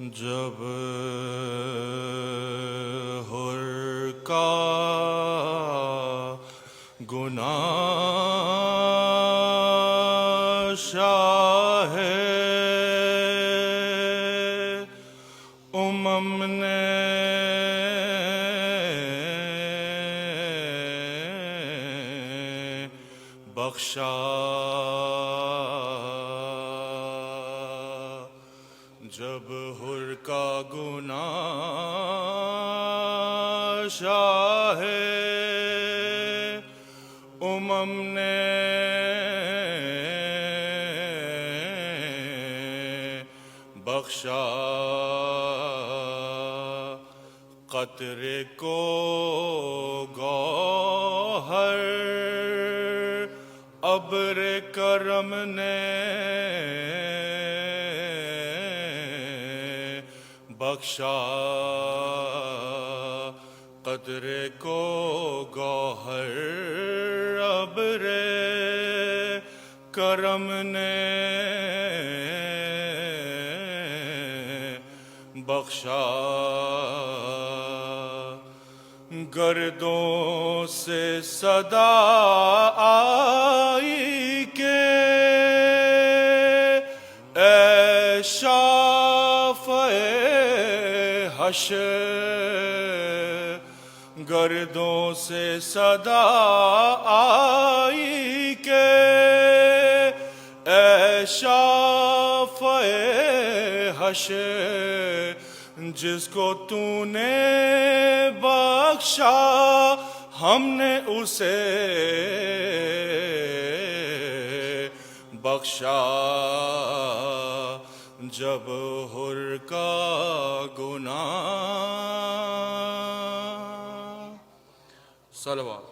جب حر کا گناہ شاہ امم نے بخشا، جب حر کا گناہ شاہ امم نے بخشا، قطرے کو گوہر ابر کرم نے بخشا، قطرے کو گوہر ابر کرم نے بخشا، گردوں سے صدا آئی کہ اے شافع حشر، گردوں سے صدا آئی کہ اے شافع حشر، جس کو تو نے بخشا ہم نے اسے بخشا، جب حر کا گناہ صلوات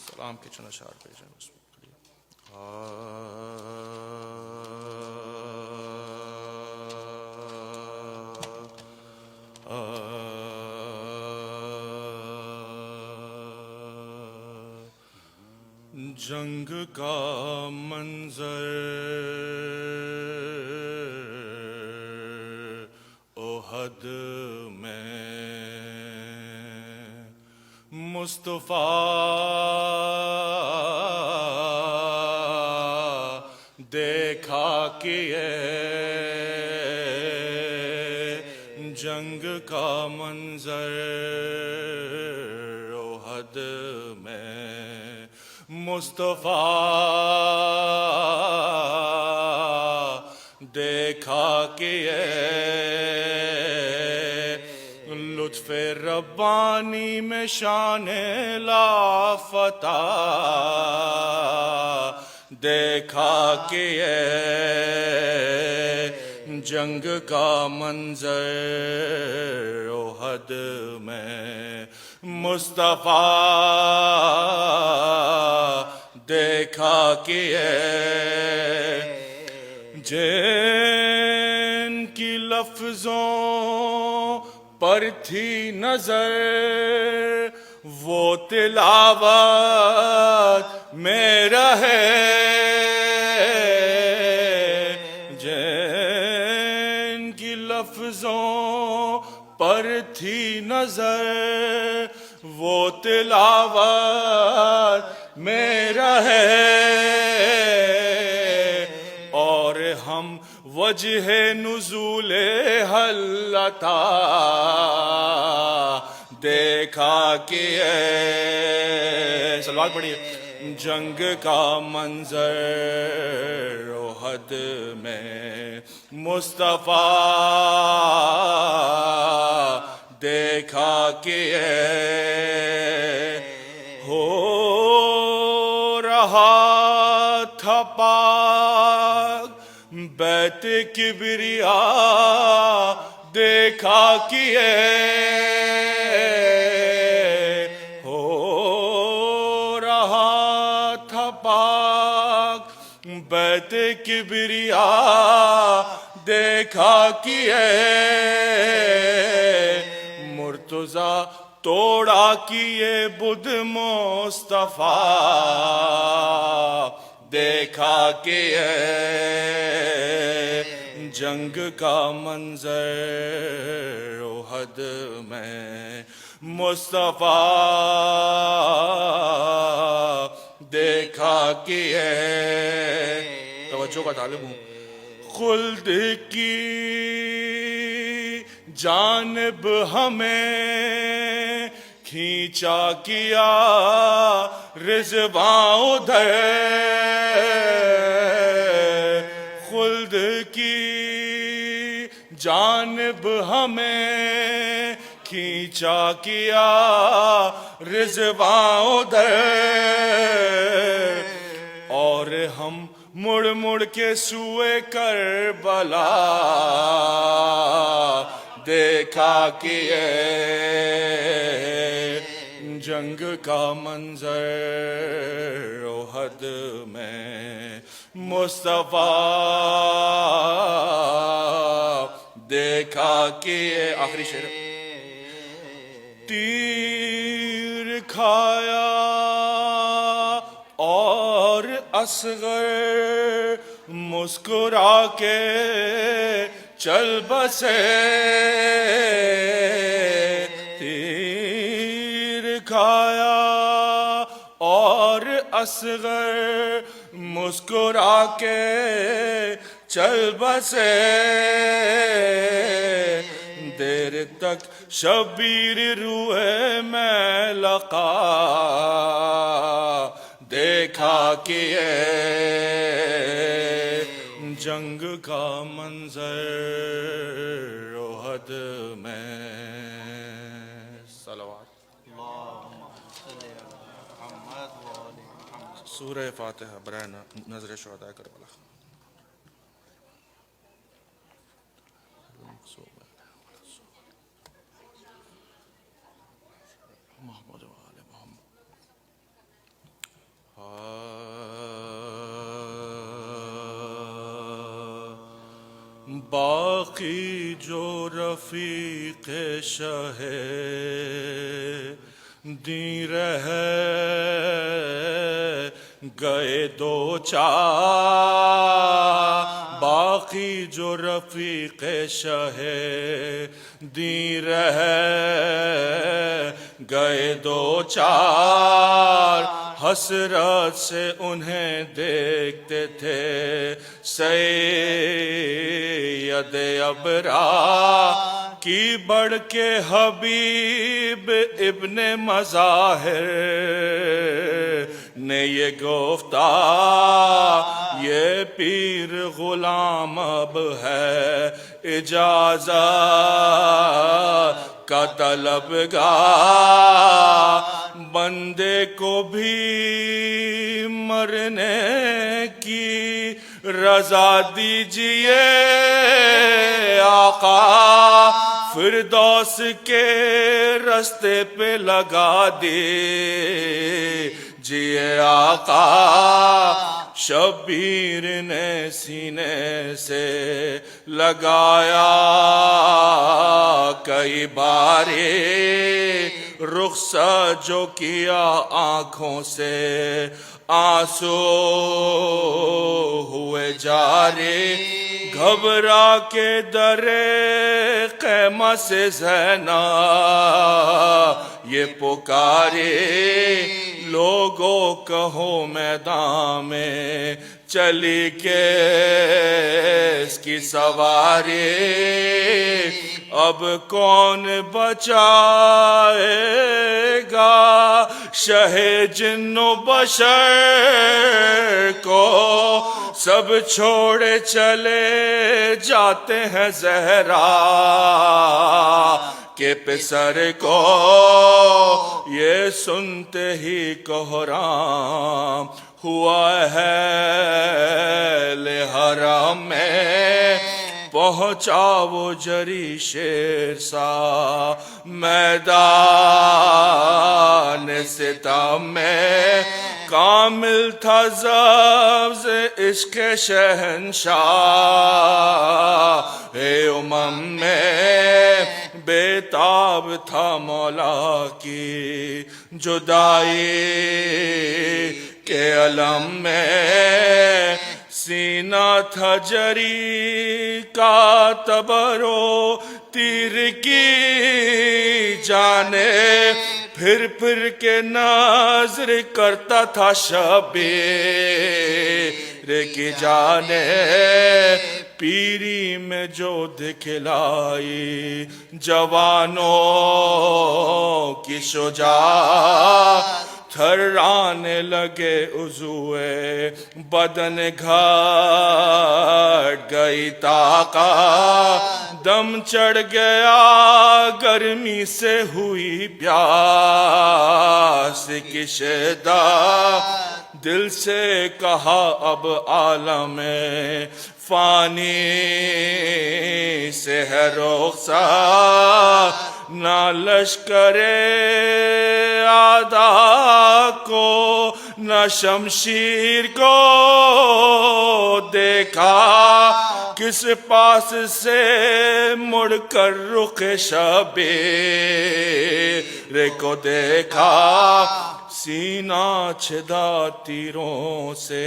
سلام کے چند اشعار پیش ہیں اس میں۔ جنگ کا منظر احد میں مصطفیٰ دیکھا کیے، جنگ کا منظر احد میں مصطفیٰ دیکھا کیے، لطف ربانی میں شان لافتہ دیکھا کیے، جنگ کا منظر احد میں مصطفیٰ دیکھا کیے، جن کی لفظوں پر تھی نظر وہ تلاوت میں رہے، جن کی لفظوں پر تھی نظر وہ تلاوت میں رہے، اور ہم وجہ نزول حلتا دیکھا کیے، سلوات پڑھیے، جنگ کا منظر احد میں مصطفیٰ دیکھا کیے، ہو رہا تھا پاک بیت کبریا دیکھا کیے، ہو رہا تھا پاک بیت کبریا دیکھا کیے، مرتضیٰ توڑا کیے بدھ مصطفیٰ دیکھا کہ جنگ کا منظر احد میں مصطفیٰ دیکھا کہ توجہ کا طالب ہوں خلد کی جانب ہمیں کھینچا کیا رضواں ادھر خلد کی جانب ہمیں کھینچا کیا رضواں ادھر اور ہم مڑ مڑ کے سوئے کربلا دیکھا کہ جنگ کا منظر احد میں مصطفیٰ دیکھا کہ آخری شعر تیر کھایا اور اصغر مسکرا کے چل بسے تیر کھایا اور اصغر مسکرا کے چل بسے دیر تک شبیر روئے میں لقا دیکھا کہ جنگ کا منظر احد میں صلوات سورہ فاتحہ برائے نظر شہداء کربلا محمد و آل محمد باقی جو رفیق شہ دی رہے گئے دو چار باقی جو رفیق شہ دی رہے گئے دو چار حسرت سے انہیں دیکھتے تھے سید ابرار کی بڑھ کے حبیب ابن مظاہر نے یہ گفتا یہ پیر غلام اب ہے اجازت کا طلبگار بندے کو بھی مرنے کی رضا دیجئے آقا فردوس کے رستے پہ لگا دیجئے آقا شبیر نے سینے سے لگایا کئی بارے رخصت جو کیا آنکھوں سے آنسو ہوئے جارے گھبرا کے درے خیمہ سے زینب یہ پکارے لوگوں کہو میدان میں چلی کے اس کی سواری اب کون بچائے گا شہ جن و بشر کو سب چھوڑے چلے جاتے ہیں زہرا کے پسر کو یہ سنتے ہی کوہرام ہوا ہے حرم میں پہنچا وہ جری شیر سا میدان ستم میں کامل تھا لفظ عشق شہنشاہ امم میں بےتاب تھا مولا کی جدائی کے علم میں سینہ تھا جری کا تبرو تیر کی جانے پھر پھر کے نظر کرتا تھا شبیر کی جانے پیری میں جو دکھلائی جوانوں کی شجاعت تھرانے لگے عضوے بدن گھٹ گئی طاقت دم چڑھ گیا گرمی سے ہوئی پیاس کی شدت دل سے کہا اب عالم فانی سے ہے رخصت نہ لشکر اعداء کو نہ شمشیر کو دیکھا کس پاس سے مڑ کر رخ شبیر کو دیکھا سینہ چھدا تیروں سے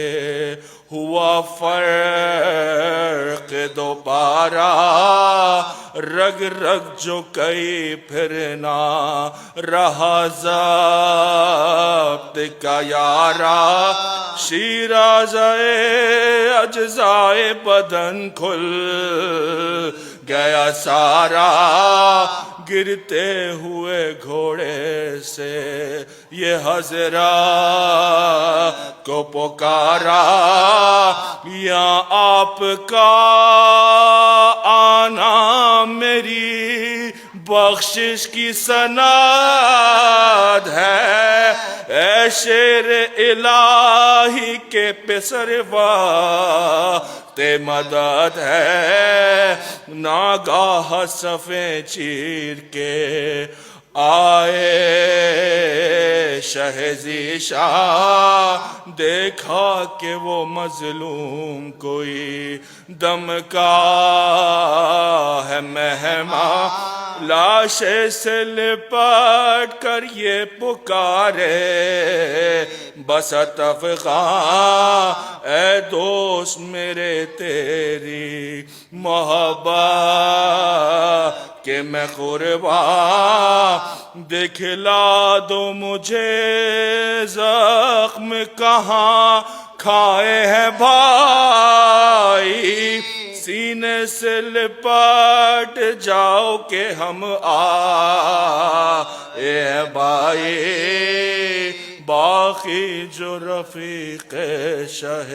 ہوا فرق دوبارہ رگ رگ جو کئی پھرنا رہا ضبط کا یارا شیرازۂ اجزائے بدن کھل گیا سارا گرتے ہوئے گھوڑے سے یہ حضرات کو پکارا یا آپ کا آنا میری بخشش کی سند ہے اے شیر الہی کے پسر وقت مدد ہے ناگاہ صفیں چیر کے آئے شہ ذیشان دیکھا کہ وہ مظلوم کوئی دم کا ہے مہمان لاشے سے لپٹ کر یہ پکارے بس افغان اے دوست میرے تیری محبت کہ میں قربان دکھلا دو مجھے زخم کہاں کھائے ہیں بھائی سینے سے لپٹ جاؤ کہ ہم آئے ہیں بھائی باقی جو رفیق شہ